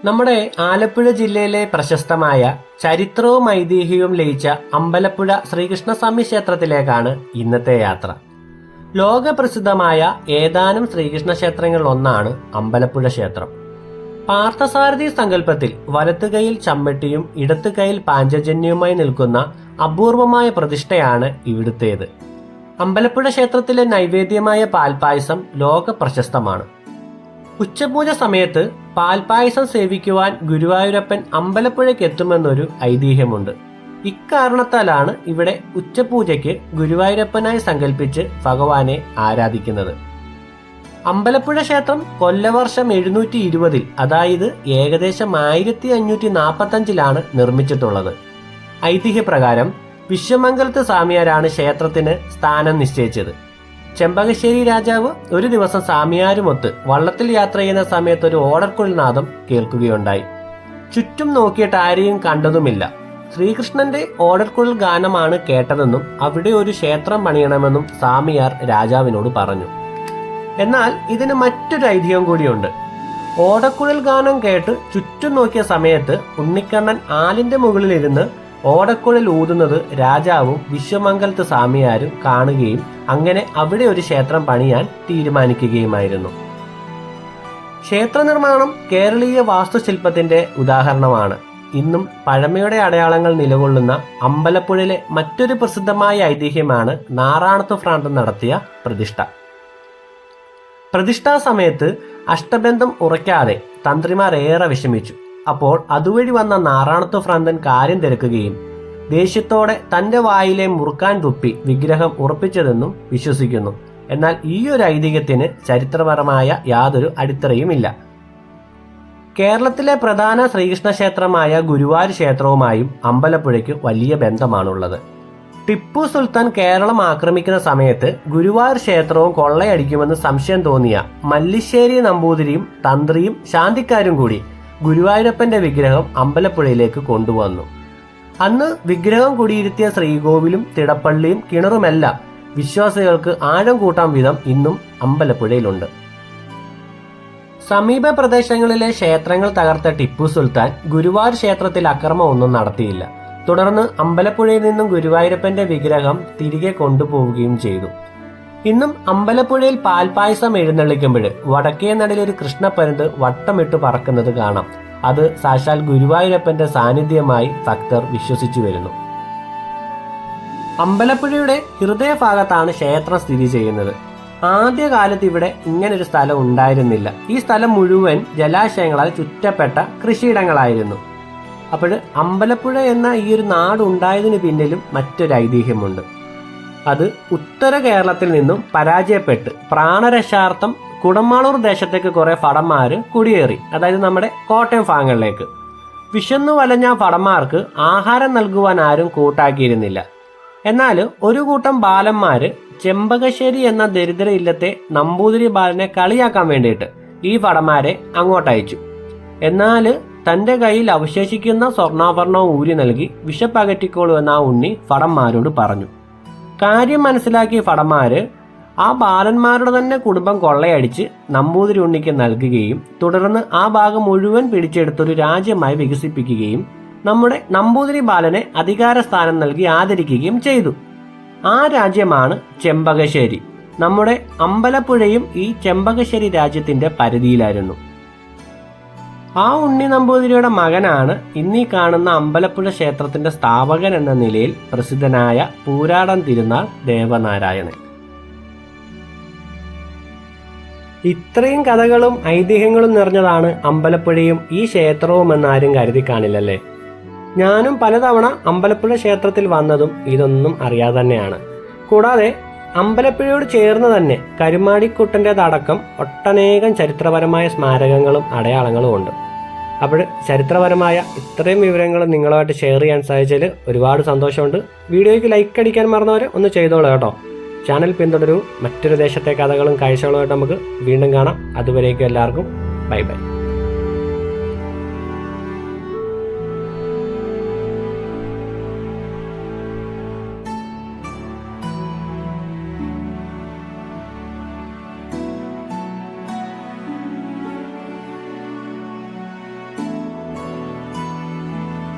നമ്മുടെ ആലപ്പുഴ ജില്ലയിലെ പ്രശസ്തമായ ചരിത്രവും ഐതിഹ്യവും ലയിച്ച അമ്പലപ്പുഴ ശ്രീകൃഷ്ണസ്വാമി ക്ഷേത്രത്തിലേക്കാണ് ഇന്നത്തെ യാത്ര. ലോകപ്രസിദ്ധമായ ഏതാനും ശ്രീകൃഷ്ണ ക്ഷേത്രങ്ങളിൽ ഒന്നാണ് അമ്പലപ്പുഴ ക്ഷേത്രം. പാർത്ഥസാരഥി സങ്കല്പത്തിൽ വലത്തുകൈയിൽ ചമ്മട്ടിയും ഇടത്തുകൈയിൽ പാഞ്ചജന്യവുമായി നിൽക്കുന്ന അപൂർവമായ പ്രതിഷ്ഠയാണ് ഇവിടുത്തേത്. അമ്പലപ്പുഴ ക്ഷേത്രത്തിലെ നൈവേദ്യമായ പാൽപായസം ലോക പ്രശസ്തമാണ്. ഉച്ചപൂജ സമയത്ത് പാൽപായസം സേവിക്കുവാൻ ഗുരുവായൂരപ്പൻ അമ്പലപ്പുഴയ്ക്ക് എത്തുമെന്നൊരു ഐതിഹ്യമുണ്ട്. ഇക്കാരണത്താലാണ് ഇവിടെ ഉച്ചപൂജയ്ക്ക് ഗുരുവായൂരപ്പനായി സങ്കല്പിച്ച് ഭഗവാനെ ആരാധിക്കുന്നത്. അമ്പലപ്പുഴ ക്ഷേത്രം കൊല്ലവർഷം 720 അതായത് ഏകദേശം 1545 നിർമ്മിച്ചിട്ടുള്ളത്. ഐതിഹ്യപ്രകാരം വിശ്വമംഗലത്ത് സ്വാമിയാരാണ് ക്ഷേത്രത്തിന് സ്ഥാനം നിശ്ചയിച്ചത്. ചെമ്പകശ്ശേരി രാജാവ് ഒരു ദിവസം സ്വാമിയാരുമൊത്ത് വള്ളത്തിൽ യാത്ര ചെയ്യുന്ന സമയത്ത് ഒരു ഓടക്കുഴൽ നാദം കേൾക്കുകയുണ്ടായി. ചുറ്റും നോക്കിയിട്ട് ആരെയും കണ്ടതുമില്ല. ശ്രീകൃഷ്ണന്റെ ഓടക്കുഴൽ ഗാനമാണ് കേട്ടതെന്നും അവിടെ ഒരു ക്ഷേത്രം പണിയണമെന്നും സ്വാമിയാർ രാജാവിനോട് പറഞ്ഞു. എന്നാൽ ഇതിന് മറ്റൊരു ഐതിഹ്യം കൂടിയുണ്ട്. ഓടക്കുഴൽ ഗാനം കേട്ട് ചുറ്റും നോക്കിയ സമയത്ത് ഉണ്ണിക്കണ്ണൻ ആലിന്റെ മുകളിലിരുന്ന് ഓടക്കുഴൽ ഊതുന്നത് രാജാവും വിശ്വമംഗലത്ത് സ്വാമിയാരും കാണുകയും അങ്ങനെ അവിടെ ഒരു ക്ഷേത്രം പണിയാൻ തീരുമാനിക്കുകയുമായിരുന്നു. ക്ഷേത്ര നിർമ്മാണം കേരളീയ വാസ്തുശില്പത്തിന്റെ ഉദാഹരണമാണ്. ഇന്നും പഴമയുടെ അടയാളങ്ങൾ നിലകൊള്ളുന്ന അമ്പലപ്പുഴയിലെ മറ്റൊരു പ്രസിദ്ധമായ ഐതിഹ്യമാണ് നാറാണത്ത് ഭ്രാന്തൻ നടത്തിയ പ്രതിഷ്ഠ. പ്രതിഷ്ഠാ സമയത്ത് അഷ്ടബന്ധം ഉറയ്ക്കാതെ തന്ത്രിമാർ ഏറെ വിഷമിച്ചു. അപ്പോൾ അതുവഴി വന്ന നാറാണത്ത് ഭ്രാന്തൻ കാര്യം തിരക്കുകയും ദേഷ്യത്തോടെ തന്റെ വായിലെ മുറുക്കാൻ തുപ്പി വിഗ്രഹം ഉറപ്പിച്ചതെന്നും വിശ്വസിക്കുന്നു. എന്നാൽ ഈ ഒരു ഐതിഹ്യത്തിന് ചരിത്രപരമായ യാതൊരു അടിത്തറയുമില്ല. കേരളത്തിലെ പ്രധാന ശ്രീകൃഷ്ണ ക്ഷേത്രമായ ഗുരുവായൂർ ക്ഷേത്രവുമായും അമ്പലപ്പുഴയ്ക്ക് വലിയ ബന്ധമാണുള്ളത്. ടിപ്പു സുൽത്താൻ കേരളം ആക്രമിക്കുന്ന സമയത്ത് ഗുരുവായൂർ ക്ഷേത്രവും കൊള്ളയടിക്കുമെന്ന് സംശയം തോന്നിയ മല്ലിശ്ശേരി നമ്പൂതിരിയും തന്ത്രിയും ശാന്തിക്കാരും കൂടി ഗുരുവായൂരപ്പന്റെ വിഗ്രഹം അമ്പലപ്പുഴയിലേക്ക് കൊണ്ടുവന്നു. അന്ന് വിഗ്രഹം കുടിയിരുത്തിയ ശ്രീകോവിലും തിടപ്പള്ളിയും കിണറുമെല്ലാം വിശ്വാസികൾക്ക് ആഴം കൂട്ടാൻ വിധം ഇന്നും അമ്പലപ്പുഴയിലുണ്ട്. സമീപ പ്രദേശങ്ങളിലെ ക്ഷേത്രങ്ങൾ തകർത്ത ടിപ്പു സുൽത്താൻ ഗുരുവായൂർ ക്ഷേത്രത്തിൽ അക്രമം ഒന്നും നടത്തിയില്ല. തുടർന്ന് അമ്പലപ്പുഴയിൽ നിന്നും ഗുരുവായൂരപ്പന്റെ വിഗ്രഹം തിരികെ കൊണ്ടുപോവുകയും ചെയ്തു. ഇന്നും അമ്പലപ്പുഴയിൽ പാൽപായസം എഴുന്നള്ളിക്കുമ്പോൾ വടക്കേ നടയിൽ ഒരു കൃഷ്ണപ്പരുന്ത് വട്ടമിട്ട് പറക്കുന്നത് കാണാം. അത് സാക്ഷാൽ ഗുരുവായൂരപ്പന്റെ സാന്നിധ്യമായി ഭക്തർ വിശ്വസിച്ചു വരുന്നു. അമ്പലപ്പുഴയുടെ ഹൃദയഭാഗത്താണ് ക്ഷേത്രം സ്ഥിതി ചെയ്യുന്നത്. ആദ്യകാലത്ത് ഇവിടെ ഇങ്ങനൊരു സ്ഥലം ഉണ്ടായിരുന്നില്ല. ഈ സ്ഥലം മുഴുവൻ ജലാശയങ്ങളാൽ ചുറ്റപ്പെട്ട കൃഷിയിടങ്ങളായിരുന്നു. അപ്പോൾ അമ്പലപ്പുഴ എന്ന ഈ ഒരു നാട് ഉണ്ടായതിന് പിന്നിലും മറ്റൊരു ഐതിഹ്യമുണ്ട്. അത് ഉത്തര കേരളത്തിൽ നിന്നും പരാജയപ്പെട്ട് പ്രാണരക്ഷാർത്ഥം കുടമാളൂർ ദേശത്തേക്ക് കുറെ ഭടന്മാര് കുടിയേറി, അതായത് നമ്മുടെ കോട്ടയം ഭാഗങ്ങളിലേക്ക്. വിശന്നു വലഞ്ഞ ഭടന്മാർക്ക് ആഹാരം നൽകുവാൻ ആരും കൂട്ടാക്കിയിരുന്നില്ല. എന്നാൽ ഒരു കൂട്ടം ബാലന്മാര് ചെമ്പകശ്ശേരി എന്ന ദരിദ്ര ഇല്ലത്തെ നമ്പൂതിരി ബാലനെ കളിയാക്കാൻ വേണ്ടിയിട്ട് ഈ ഭടന്മാരെ അങ്ങോട്ടയച്ചു. എന്നാൽ തന്റെ കയ്യിൽ അവശേഷിക്കുന്ന സ്വർണ്ണാഭരണവും ഊരി നൽകി വിശപ്പകറ്റിക്കോളൂ എന്ന ആ ഉണ്ണി ഭടന്മാരോട് പറഞ്ഞു. കാര്യം മനസ്സിലാക്കിയ ഭടന്മാര് ആ ബാലന്മാരുടെ തന്നെ കുടുംബം കൊള്ളയടിച്ച് നമ്പൂതിരി ഉണ്ണിക്ക് നൽകുകയും തുടർന്ന് ആ ഭാഗം മുഴുവൻ പിടിച്ചെടുത്തൊരു രാജ്യമായി വികസിപ്പിക്കുകയും നമ്മുടെ നമ്പൂതിരി ബാലനെ അധികാര സ്ഥാനം നൽകി ആദരിക്കുകയും ചെയ്തു. ആ രാജ്യമാണ് ചെമ്പകശ്ശേരി. നമ്മുടെ അമ്പലപ്പുഴയും ഈ ചെമ്പകശ്ശേരി രാജ്യത്തിന്റെ പരിധിയിലായിരുന്നു. ആ ഉണ്ണി നമ്പൂതിരിയുടെ മകനാണ് ഇന്നീ കാണുന്ന അമ്പലപ്പുഴ ക്ഷേത്രത്തിന്റെ സ്ഥാപകൻ എന്ന നിലയിൽ പ്രസിദ്ധനായ പൂരാടൻ തിരുനാൾ ദേവനാരായണൻ. ഇത്രയും കഥകളും ഐതിഹ്യങ്ങളും നിറഞ്ഞതാണ് അമ്പലപ്പുഴയും ഈ ക്ഷേത്രവും എന്നാരും കരുതി കാണില്ലല്ലേ. ഞാനും പലതവണ അമ്പലപ്പുഴ ക്ഷേത്രത്തിൽ വന്നതും ഇതൊന്നും അറിയാതെ തന്നെയാണ്. കൂടാതെ അമ്പലപ്പുഴയോട് ചേർന്ന് തന്നെ കരുമാടിക്കുട്ടൻ്റെതടക്കം ഒട്ടനേകം ചരിത്രപരമായ സ്മാരകങ്ങളും അടയാളങ്ങളും ഉണ്ട്. അപ്പോൾ ചരിത്രപരമായ ഇത്രയും വിവരങ്ങൾ നിങ്ങളുമായിട്ട് ഷെയർ ചെയ്യാൻ സാധിച്ചതിൽ ഒരുപാട് സന്തോഷമുണ്ട്. വീഡിയോയ്ക്ക് ലൈക്ക് അടിക്കാൻ മറന്നവരെ ഒന്ന് ചെയ്തോളൂ കേട്ടോ. ചാനൽ പിന്തുടരൂ. മറ്റൊരു ദേശത്തെ കഥകളും കാഴ്ചകളുമായിട്ട് നമുക്ക് വീണ്ടും കാണാം. അതുവരേക്കും എല്ലാവർക്കും ബൈ ബൈ.